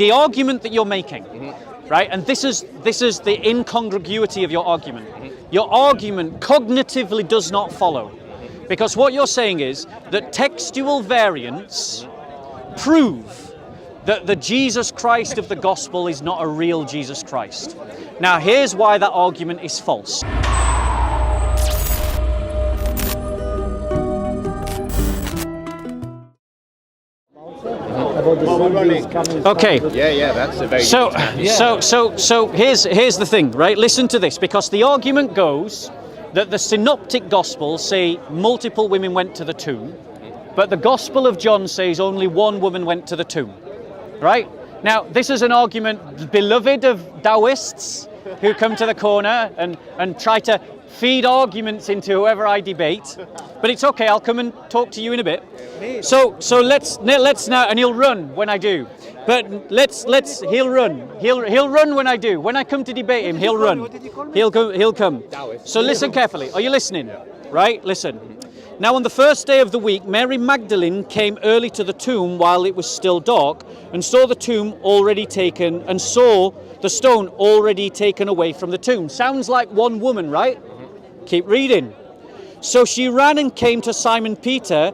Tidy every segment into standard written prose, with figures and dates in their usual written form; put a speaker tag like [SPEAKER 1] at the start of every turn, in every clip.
[SPEAKER 1] the argument that you're making, right? And this is the incongruity of your argument. Your argument cognitively does not follow, because what you're saying is that textual variants prove that the Jesus Christ of the gospel is not a real Jesus Christ. Now, here's why that argument is false. Okay.
[SPEAKER 2] Yeah, that's a very
[SPEAKER 1] so here's the thing, right? Listen to this, because the argument goes that the synoptic gospels say multiple women went to the tomb, but the Gospel of John says only one woman went to the tomb, right? Now, this is an argument beloved of Taoists who come to the corner and try to feed arguments into whoever I debate, but it's okay, I'll come and talk to you in a bit. So let's now, and he'll run when I do. But he'll run when I do. When I come to debate him, he'll run. He'll come. So listen carefully. Are you listening? Right? Listen. Now on the first day of the week, Mary Magdalene came early to the tomb while it was still dark, and saw the tomb already taken, and saw the stone already taken away from the tomb. Sounds like one woman, right? Keep reading. So she ran and came to Simon Peter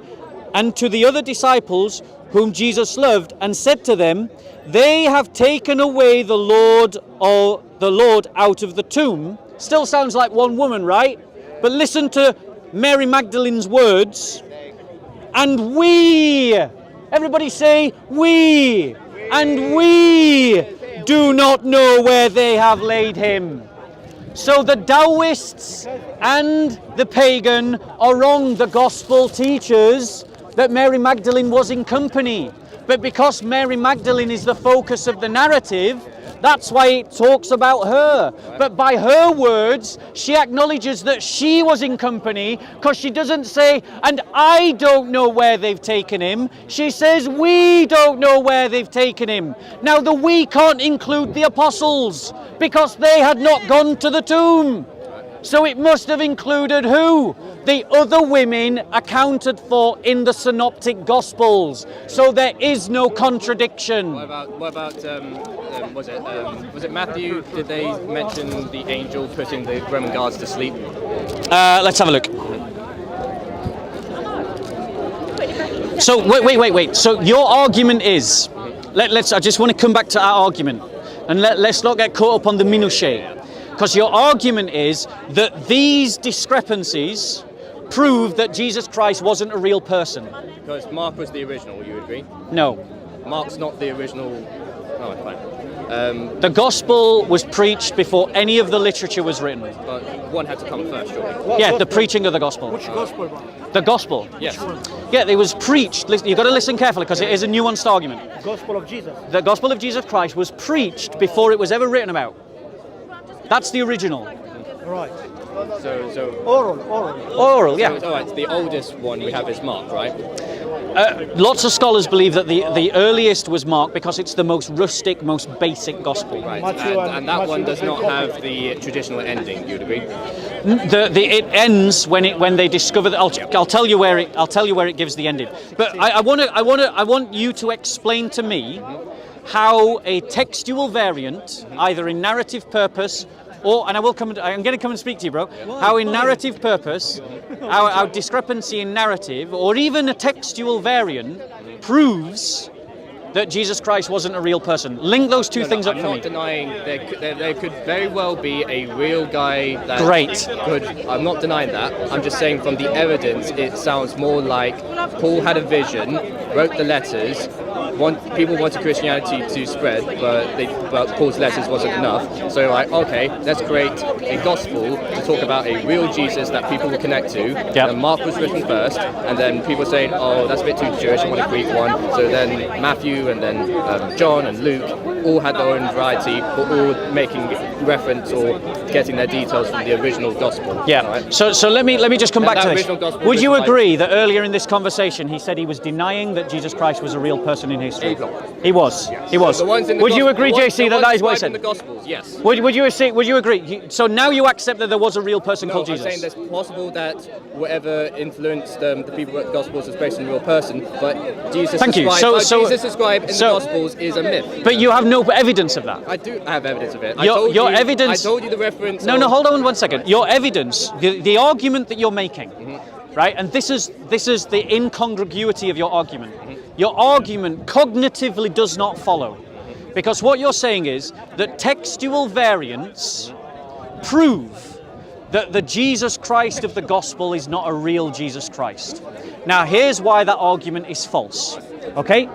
[SPEAKER 1] and to the other disciples whom Jesus loved, and said to them, "They have taken away the Lord out of the tomb." Still sounds like one woman, right? But listen to Mary Magdalene's words. "And we," everybody say we, "and we do not know where they have laid him." So the Taoists and the pagan are wrong, the gospel teachers, that Mary Magdalene was in company. But because Mary Magdalene is the focus of the narrative, that's why it talks about her. But by her words, she acknowledges that she was in company, because she doesn't say, "And I don't know where they've taken him." She says, "We don't know where they've taken him." Now the "we" can't include the apostles, because they had not gone to the tomb. So it must have included who? The other women accounted for in the synoptic gospels. So there is no contradiction.
[SPEAKER 2] What about was it Matthew? Did they mention the angel putting the Roman guards to sleep?
[SPEAKER 1] Let's have a look. So wait. So your argument is, I just want to come back to our argument, and let's not get caught up on the minutiae. Because your argument is that these discrepancies prove that Jesus Christ wasn't a real person.
[SPEAKER 2] Because Mark was the original, you agree?
[SPEAKER 1] No.
[SPEAKER 2] Mark's not the original. Oh, fine.
[SPEAKER 1] The gospel was preached before any of the literature was written.
[SPEAKER 2] But one had to come first, surely.
[SPEAKER 1] Yeah, the preaching of the gospel.
[SPEAKER 3] Which gospel?
[SPEAKER 1] The gospel.
[SPEAKER 2] Yes.
[SPEAKER 1] Yeah, it was preached. You've got to listen carefully, because it is a nuanced argument.
[SPEAKER 3] Gospel of Jesus.
[SPEAKER 1] The gospel of Jesus Christ was preached before it was ever written about. That's the original.
[SPEAKER 3] Right.
[SPEAKER 2] So
[SPEAKER 1] Oral, yeah.
[SPEAKER 2] So, all right, the oldest one we have is Mark, right?
[SPEAKER 1] Lots of scholars believe that the earliest was Mark, because it's the most rustic, most basic gospel.
[SPEAKER 2] Right, and that one does not have the traditional ending. You'd agree?
[SPEAKER 1] It ends when they discover that. I'll tell you where it gives the ending. But I want you to explain to me how a textual variant, either in narrative purpose or, and I'm going to come and speak to you, bro. How in narrative purpose, our discrepancy in narrative, or even a textual variant, proves that Jesus Christ wasn't a real person. Link those two things up for me.
[SPEAKER 2] I'm not denying there could very well be a real guy that could. I'm not denying that. I'm just saying from the evidence, it sounds more like Paul had a vision, wrote the letters. People wanted Christianity to spread, but Paul's letters wasn't enough. So okay, let's create a gospel to talk about a real Jesus that people will connect to. Yep. And Mark was written first, and then people saying, "Oh, that's a bit too Jewish. I want a Greek one." So then Matthew and then John and Luke all had their own variety, but all making reference or getting their details from the original gospel.
[SPEAKER 1] Yeah. Right? So let me just come back to this. Would you agree that earlier in this conversation he said he was denying that that Jesus Christ was a real person in history?
[SPEAKER 2] Egon.
[SPEAKER 1] He was.
[SPEAKER 2] Yes.
[SPEAKER 1] He was.
[SPEAKER 2] The ones in the
[SPEAKER 1] Would you
[SPEAKER 2] Gospel-
[SPEAKER 1] agree,
[SPEAKER 2] the ones-
[SPEAKER 1] JC,
[SPEAKER 2] the
[SPEAKER 1] that
[SPEAKER 2] ones
[SPEAKER 1] that is what he
[SPEAKER 2] described
[SPEAKER 1] said?
[SPEAKER 2] in the Gospels, yes.
[SPEAKER 1] Would you agree? So now you accept that there was a real person
[SPEAKER 2] No,
[SPEAKER 1] called
[SPEAKER 2] I'm
[SPEAKER 1] Jesus?
[SPEAKER 2] saying it's possible that whatever influenced the people who wrote the Gospels is based on a real person, but Jesus
[SPEAKER 1] Thank you.
[SPEAKER 2] described,
[SPEAKER 1] So-
[SPEAKER 2] Jesus described in
[SPEAKER 1] so-
[SPEAKER 2] the Gospels is a myth.
[SPEAKER 1] But you have no evidence of that.
[SPEAKER 2] I do have evidence of it.
[SPEAKER 1] Your evidence.
[SPEAKER 2] I told you the reference.
[SPEAKER 1] No, hold on 1 second. Your evidence, the argument that you're making, right? And this is the incongruity of your argument. Your argument cognitively does not follow, because what you're saying is that textual variants prove that the Jesus Christ of the Gospel is not a real Jesus Christ. Now, here's why that argument is false. Okay?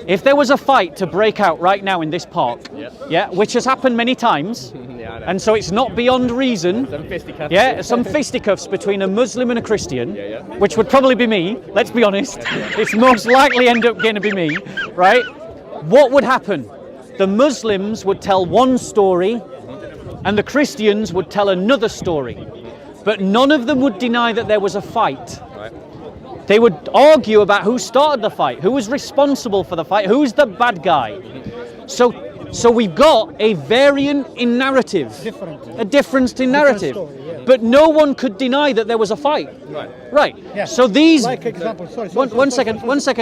[SPEAKER 1] If there was a fight to break out right now in this park, yeah, which has happened many times,
[SPEAKER 2] Yeah, I know.
[SPEAKER 1] and so it's not beyond reason,
[SPEAKER 2] Some fisticuffs.
[SPEAKER 1] yeah, some fisticuffs between a Muslim and a Christian,
[SPEAKER 2] Yeah.
[SPEAKER 1] which would probably be me, let's be honest, it's most likely end up going to be me, right? What would happen? The Muslims would tell one story, and the Christians would tell another story, but none of them would deny that there was a fight.
[SPEAKER 2] Right.
[SPEAKER 1] They would argue about who started the fight, who was responsible for the fight, who's the bad guy. So we've got a variant in narrative, a difference in narrative,
[SPEAKER 3] story, yeah.
[SPEAKER 1] but no one could deny that there was a fight.
[SPEAKER 2] Right.
[SPEAKER 1] Right.
[SPEAKER 3] Yeah.
[SPEAKER 1] So these.
[SPEAKER 3] Like example, sorry.
[SPEAKER 1] One second.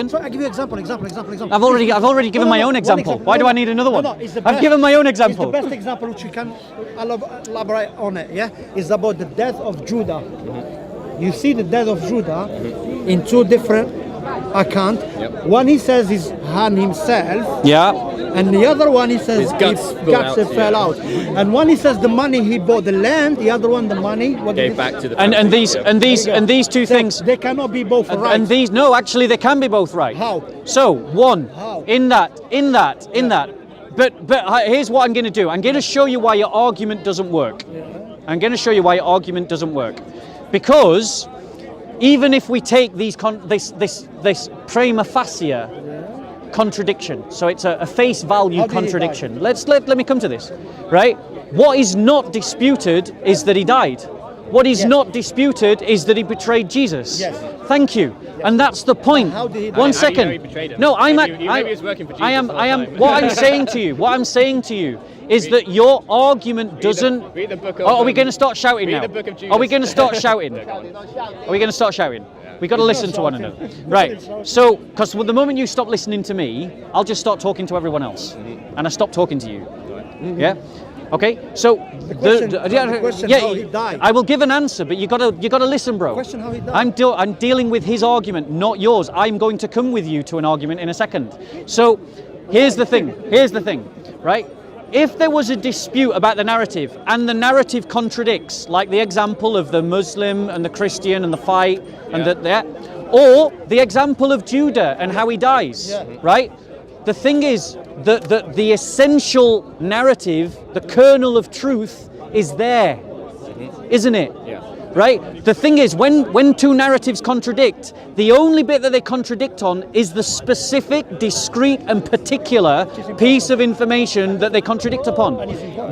[SPEAKER 3] So I give you example.
[SPEAKER 1] I've already given my own example. Why do I need another one?
[SPEAKER 3] It's the
[SPEAKER 1] I've
[SPEAKER 3] best-
[SPEAKER 1] given my own example.
[SPEAKER 3] It's the best example which you can elaborate on it. Yeah, it's about the death of Judah. You see the death of Judah in two different accounts.
[SPEAKER 2] Yep.
[SPEAKER 3] One he says he's hung himself,
[SPEAKER 1] Yeah.
[SPEAKER 3] and the other one he says
[SPEAKER 2] His guts
[SPEAKER 3] fell out. And one he says the money he bought the land, the other one the money what
[SPEAKER 2] Gave
[SPEAKER 3] did
[SPEAKER 2] back to the
[SPEAKER 1] And
[SPEAKER 2] family.
[SPEAKER 1] these
[SPEAKER 2] Yeah.
[SPEAKER 1] and these and these two things.
[SPEAKER 3] They cannot be both right.
[SPEAKER 1] And these, no, actually, they can be both right.
[SPEAKER 3] How?
[SPEAKER 1] So, one,
[SPEAKER 3] How?
[SPEAKER 1] in that. But here's what I'm going to do. I'm going to show you why your argument doesn't work. I'm going to show you why your argument doesn't work, because even if we take this prima facie contradiction, so it's a face value
[SPEAKER 3] How did he
[SPEAKER 1] contradiction. Let me come to this, right? What is not disputed is that he died. What is
[SPEAKER 3] Yes.
[SPEAKER 1] not disputed is that he betrayed Jesus.
[SPEAKER 3] Yes.
[SPEAKER 1] Thank you. And that's the point.
[SPEAKER 3] How did he die?
[SPEAKER 1] One
[SPEAKER 2] How do you know
[SPEAKER 1] second.
[SPEAKER 2] he betrayed him?
[SPEAKER 1] No, I'm
[SPEAKER 2] Maybe he was working for
[SPEAKER 1] I am
[SPEAKER 2] Jesus the whole time.
[SPEAKER 1] what I'm saying to you. What I'm saying to you is that your argument doesn't.
[SPEAKER 2] read the book of,
[SPEAKER 1] Oh, are we going to start shouting
[SPEAKER 2] read
[SPEAKER 1] now?
[SPEAKER 2] the book of
[SPEAKER 1] Are we
[SPEAKER 2] Judas.
[SPEAKER 1] going to start shouting? Are we going to start shouting? We got to listen to one another. Right. So, because the moment you stop listening to me, I'll just start talking to everyone else, and I stop talking to you. Yeah. Okay. So
[SPEAKER 3] The question how he died.
[SPEAKER 1] I will give an answer, but you got to listen, bro.
[SPEAKER 3] Question how he died.
[SPEAKER 1] I'm dealing with his argument, not yours. I'm going to come with you to an argument in a second. So, here's the thing, right? If there was a dispute about the narrative, and the narrative contradicts, like the example of the Muslim and the Christian and the fight, and or the example of Judah and how he dies, right? The thing is that the essential narrative, the kernel of truth, is there, isn't it?
[SPEAKER 2] Yeah.
[SPEAKER 1] Right? The thing is, when two narratives contradict, the only bit that they contradict on is the specific, discrete and particular piece of information that they contradict upon.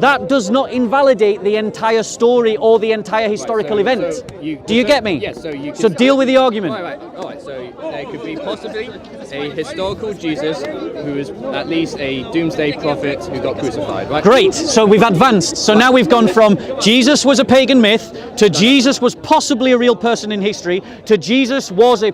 [SPEAKER 1] That does not invalidate the entire story or the entire historical event. Do you get me?
[SPEAKER 2] Yes, so you
[SPEAKER 1] So
[SPEAKER 2] can-
[SPEAKER 1] deal with the argument.
[SPEAKER 2] Alright, so there could be possibly a historical Jesus who is at least a doomsday prophet who got crucified, right?
[SPEAKER 1] Great. So we've advanced. So now we've gone from Jesus was a pagan myth to Jesus was possibly a real person in history to Jesus was a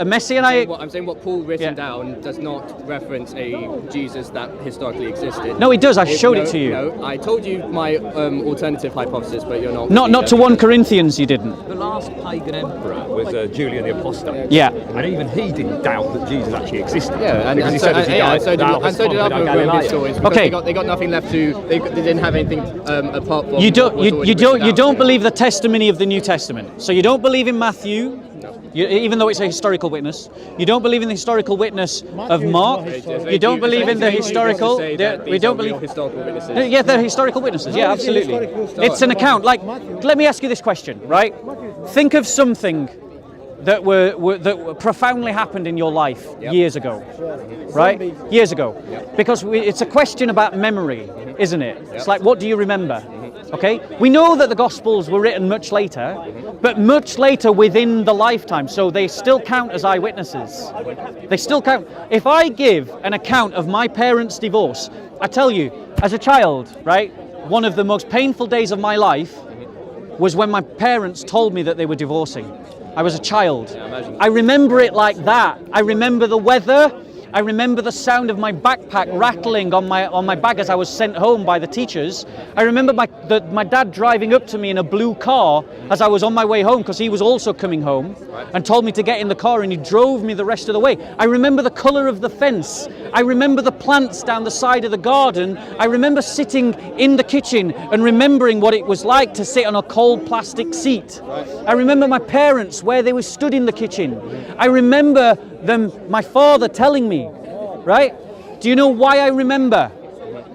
[SPEAKER 1] messianic.
[SPEAKER 2] I'm saying what Paul written
[SPEAKER 1] Yeah.
[SPEAKER 2] down does not reference a Jesus that historically existed.
[SPEAKER 1] No, it does. I showed it to you.
[SPEAKER 2] No, I told you my alternative hypothesis, but you're not.
[SPEAKER 1] Not to 1 Corinthians, you didn't.
[SPEAKER 4] The last pagan emperor was Julian the Apostate.
[SPEAKER 1] Yeah.
[SPEAKER 4] And even he didn't doubt that Jesus actually existed.
[SPEAKER 2] Yeah,
[SPEAKER 4] because he
[SPEAKER 2] so,
[SPEAKER 4] said as he died,
[SPEAKER 2] so
[SPEAKER 4] "Thou hast
[SPEAKER 2] did
[SPEAKER 4] conquered
[SPEAKER 2] other
[SPEAKER 4] Galilee."
[SPEAKER 2] Roman historians. Because
[SPEAKER 1] Okay.
[SPEAKER 2] they got nothing left to. They didn't have anything apart from.
[SPEAKER 1] You don't
[SPEAKER 2] what was already written
[SPEAKER 1] you
[SPEAKER 2] down.
[SPEAKER 1] don't believe the testimony of the New Testament. So you don't believe in Matthew, even though it's a historical witness. You don't believe in the historical witness of
[SPEAKER 3] Matthew is
[SPEAKER 1] Mark.
[SPEAKER 3] not historical.
[SPEAKER 1] You don't believe in the
[SPEAKER 2] Thank you
[SPEAKER 1] historical.
[SPEAKER 2] to say that
[SPEAKER 1] We
[SPEAKER 2] these
[SPEAKER 1] don't
[SPEAKER 2] are real
[SPEAKER 1] believe.
[SPEAKER 2] historical witnesses.
[SPEAKER 1] Yeah, they're historical witnesses. Yeah,
[SPEAKER 3] How is it
[SPEAKER 1] absolutely.
[SPEAKER 3] historical?
[SPEAKER 1] It's an account. Like,
[SPEAKER 3] Matthew.
[SPEAKER 1] let me ask you this question, right? Think of something that were profoundly happened in your life years ago, right? Years ago, because it's a question about memory, isn't it? It's like, what do you remember? Okay, we know that the Gospels were written much later, but much later within the lifetime, so they still count as eyewitnesses. They still count. If I give an account of my parents' divorce, I tell you, as a child, right, one of the most painful days of my life was when my parents told me that they were divorcing. I was a child. I remember it like that. I remember the weather. I remember the sound of my backpack rattling on my bag as I was sent home by the teachers. I remember my dad driving up to me in a blue car as I was on my way home, because he was also coming home, and told me to get in the car, and he drove me the rest of the way. I remember the colour of the fence. I remember the plants down the side of the garden. I remember sitting in the kitchen and remembering what it was like to sit on a cold plastic seat. I remember my parents, where they were stood in the kitchen. I remember my father telling me, right? Do you know why I remember?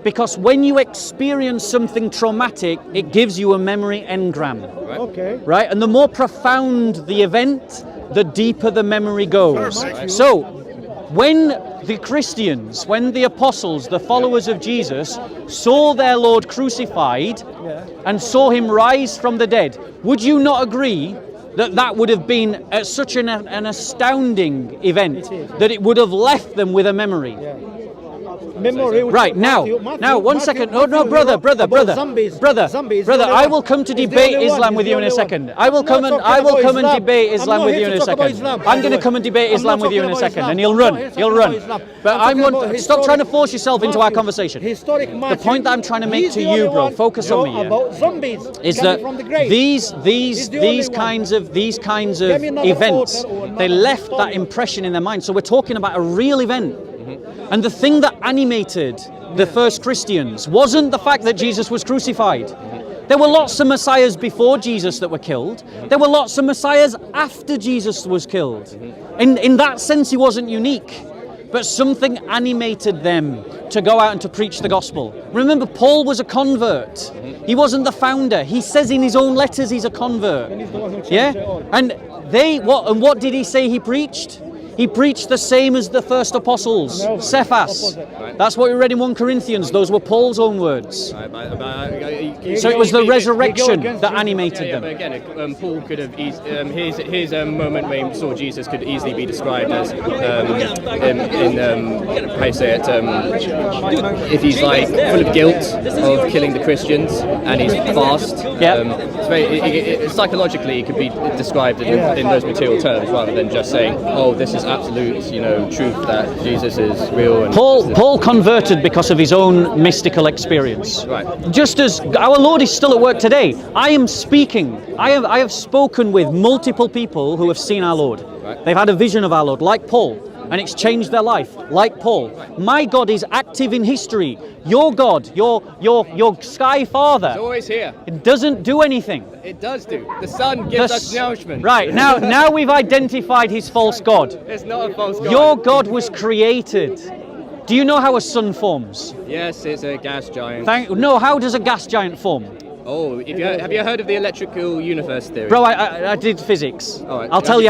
[SPEAKER 1] Because when you experience something traumatic, it gives you a memory engram.
[SPEAKER 3] Okay.
[SPEAKER 1] Right? And the more profound the event, the deeper the memory goes. So, when the Christians, when the apostles, the followers of Jesus, saw their Lord crucified and saw him rise from the dead, would you not agree that would have been such an astounding event that it would have left them with a memory?
[SPEAKER 3] Memory.
[SPEAKER 1] Right, now, one second. No, brother. I will come to debate Islam with you in a second. I will come and debate Islam with you in a second. I'm going to come and debate Islam with you in a second, and he'll run. But stop trying to force yourself into our conversation. The point that I'm trying to make to you, bro, focus on me, is that these kinds of events, they left that impression in their mind. So we're talking about a real event. And the thing that animated the first Christians wasn't the fact that Jesus was crucified. There were lots of messiahs before Jesus that were killed. There were lots of messiahs after Jesus was killed. In that sense, he wasn't unique. But something animated them to go out and to preach the gospel. Remember, Paul was a convert. He wasn't the founder. He says in his own letters he's a convert. Yeah? And what did he say he preached? He preached the same as the first apostles, Cephas. That's what we read in 1 Corinthians. Those were Paul's own words. So it was the resurrection that animated them.
[SPEAKER 2] But again, Paul could have his moment when he saw Jesus could easily be described as how you say it, if he's like full of guilt of killing the Christians and he's fast. Psychologically, it could be described in those material terms rather than just saying, "Oh, this is absolute, truth that Jesus is real." And
[SPEAKER 1] Paul converted because of his own mystical experience.
[SPEAKER 2] Right.
[SPEAKER 1] Just as our Lord is still at work today. I am speaking. I have spoken with multiple people who have seen our Lord.
[SPEAKER 2] Right.
[SPEAKER 1] They've had a vision of our Lord, like Paul, and it's changed their life, like Paul. My God is active in history. Your God, your sky father,
[SPEAKER 2] it's always here.
[SPEAKER 1] It doesn't do anything.
[SPEAKER 2] It does do. The sun gives us nourishment.
[SPEAKER 1] Right, now we've identified his false God.
[SPEAKER 2] It's not a false God.
[SPEAKER 1] Your God was created. Do you know how a sun forms?
[SPEAKER 2] Yes, it's a gas giant.
[SPEAKER 1] No, how does a gas giant form?
[SPEAKER 2] Oh, have you heard of the electrical universe theory?
[SPEAKER 1] Bro, I did physics.
[SPEAKER 2] All right.
[SPEAKER 1] I'll tell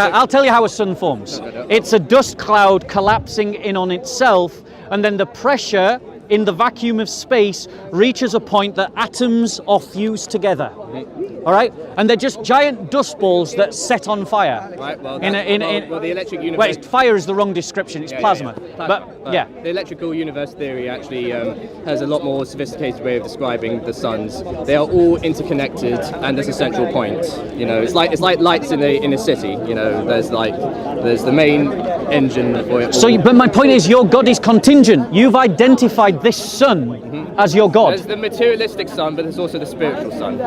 [SPEAKER 1] you how a sun forms.
[SPEAKER 2] No.
[SPEAKER 1] It's a dust cloud collapsing in on itself, and then the pressure in the vacuum of space reaches a point that atoms are fused together. All right, and they're just giant dust balls that set on fire.
[SPEAKER 2] Right. Well, the electric universe.
[SPEAKER 1] Wait, fire is the wrong description. It's plasma.
[SPEAKER 2] The electrical universe theory actually has a lot more sophisticated way of describing the suns. They are all interconnected, and there's a central point. It's like lights in a city. There's the main engine for it.
[SPEAKER 1] But my point is, your God is contingent. You've identified this sun as your God.
[SPEAKER 2] There's the materialistic sun, but there's also the spiritual sun.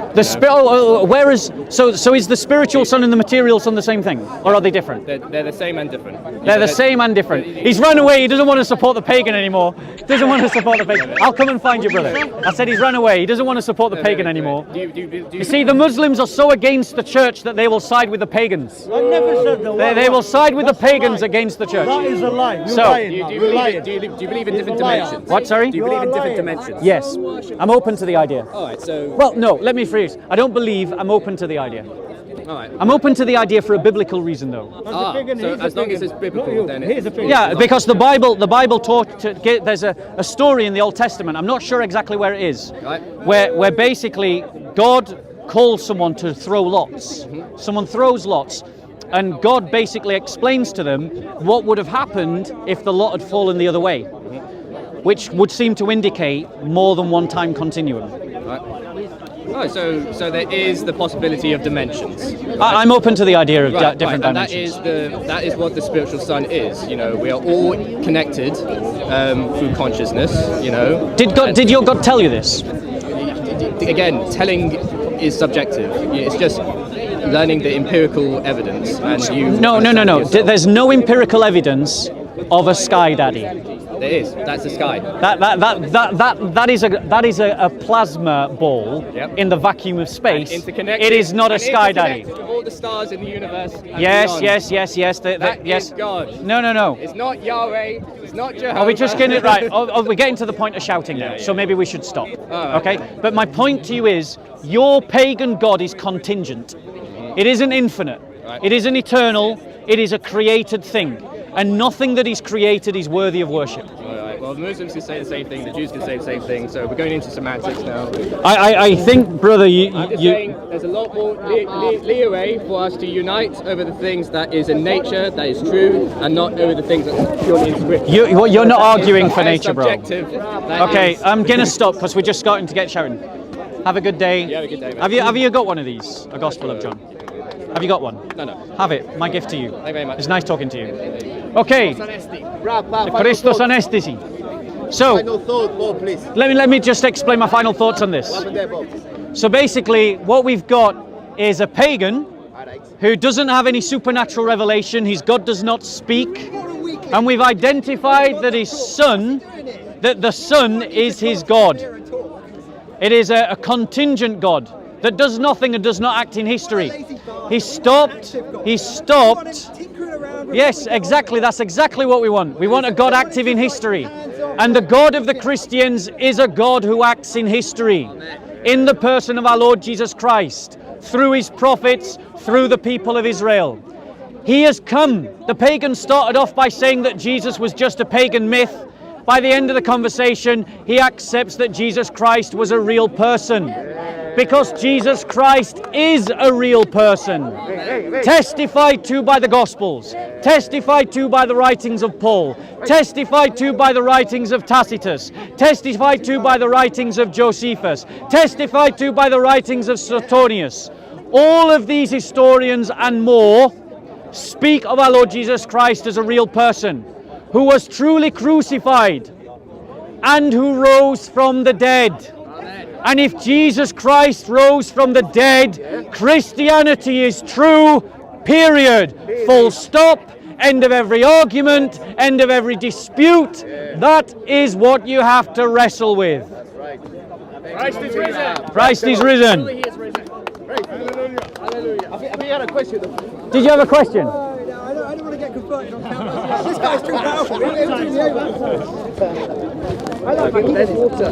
[SPEAKER 1] So is the spiritual sun and the material sun the same thing, or are they different?
[SPEAKER 2] They're the same and different.
[SPEAKER 1] They're the same and different. He's run away. He doesn't want to support the pagan anymore. I'll come and find you, brother. I said he's run away. He doesn't want to support the pagan anymore. You see, the Muslims are so against the church that they will side with the pagans.
[SPEAKER 3] I never said that.
[SPEAKER 1] They will side with the pagans against the church.
[SPEAKER 3] That is a lie.
[SPEAKER 2] Do you believe in different dimensions?
[SPEAKER 1] What, sorry?
[SPEAKER 2] Do you believe in different dimensions?
[SPEAKER 1] Yes. I'm open to the idea.
[SPEAKER 2] All right, so...
[SPEAKER 1] Well, no, let me phrase. I don't believe, I'm open to the idea.
[SPEAKER 2] All right.
[SPEAKER 1] I'm open to the idea for a biblical reason, though.
[SPEAKER 2] So as long as it's biblical, then it's...
[SPEAKER 1] Yeah, because the Bible taught there's a story in the Old Testament. I'm not sure exactly where it is,
[SPEAKER 2] Right.
[SPEAKER 1] where basically God calls someone to throw lots.
[SPEAKER 2] Mm-hmm.
[SPEAKER 1] Someone throws lots, and God basically explains to them what would have happened if the lot had fallen the other way, which would seem to indicate more than one time continuum.
[SPEAKER 2] Right. Oh, so there is the possibility of dimensions.
[SPEAKER 1] I'm open to the idea of
[SPEAKER 2] Right,
[SPEAKER 1] different
[SPEAKER 2] and
[SPEAKER 1] dimensions.
[SPEAKER 2] that is what the spiritual sun is. You know, we are all connected through consciousness. You know.
[SPEAKER 1] Did your God tell you this?
[SPEAKER 2] Again, telling is subjective. It's just learning the empirical evidence, and you.
[SPEAKER 1] No. There's no empirical evidence of a sky daddy.
[SPEAKER 2] There is. That's the sky.
[SPEAKER 1] That is a plasma ball in the vacuum of space.
[SPEAKER 2] Interconnected.
[SPEAKER 1] It is not a sky daddy.
[SPEAKER 2] With all the stars in the universe. And
[SPEAKER 1] Yes.
[SPEAKER 2] That
[SPEAKER 1] Yes.
[SPEAKER 2] is God.
[SPEAKER 1] No.
[SPEAKER 2] It's not Yahweh. It's not Jehovah.
[SPEAKER 1] Are we just getting it right? We're getting to the point of shouting now, so maybe we should stop. Okay? But my point to you is, your pagan God is contingent. It isn't infinite. It isn't eternal. It is a created thing. And nothing that is created is worthy of worship.
[SPEAKER 2] All right. Well, the Muslims can say the same thing. The Jews can say the same thing. So we're going into semantics now.
[SPEAKER 1] I think, brother,
[SPEAKER 2] I'm just saying there's a lot more leeway for us to unite over the things that is in nature, that is true, and not over the things that are purely in scripture.
[SPEAKER 1] You're not arguing for nature, bro. Okay, I'm
[SPEAKER 2] going
[SPEAKER 1] gonna stop because we're just starting to get shouting. Have a good day.
[SPEAKER 2] Yeah, have a good day, man.
[SPEAKER 1] Have you got one of these? A Gospel of John. Have you got one?
[SPEAKER 2] No.
[SPEAKER 1] Have it. My gift to you.
[SPEAKER 2] Thank you very much.
[SPEAKER 1] It's nice talking to you. Okay. Christos anestesi. So, let me just explain my final thoughts on this. So basically, what we've got is a pagan who doesn't have any supernatural revelation. His God does not speak, and we've identified that the Son is his God. It is a contingent God that does nothing and does not act in history. He stopped. Yes, exactly. That's exactly what we want. We want a God active in history. And the God of the Christians is a God who acts in history, in the person of our Lord Jesus Christ, through his prophets, through the people of Israel. He has come. The pagans started off by saying that Jesus was just a pagan myth. By the end of the conversation, he accepts that Jesus Christ was a real person. Because Jesus Christ is a real person, testified to by the Gospels, testified to by the writings of Paul, testified to by the writings of Tacitus, testified to by the writings of Josephus, testified to by the writings of Suetonius. All of these historians and more speak of our Lord Jesus Christ as a real person, who was truly crucified and who rose from the dead. And if Jesus Christ rose from the dead, Christianity is true, period. Full stop, end of every argument, end of every dispute. That is what you have to wrestle with.
[SPEAKER 2] Christ is risen.
[SPEAKER 1] Christ is risen.
[SPEAKER 2] Hallelujah. I think you had a question.
[SPEAKER 1] Did you have a question?
[SPEAKER 3] I don't want to get converted on camera. This guy's too powerful. I like my water.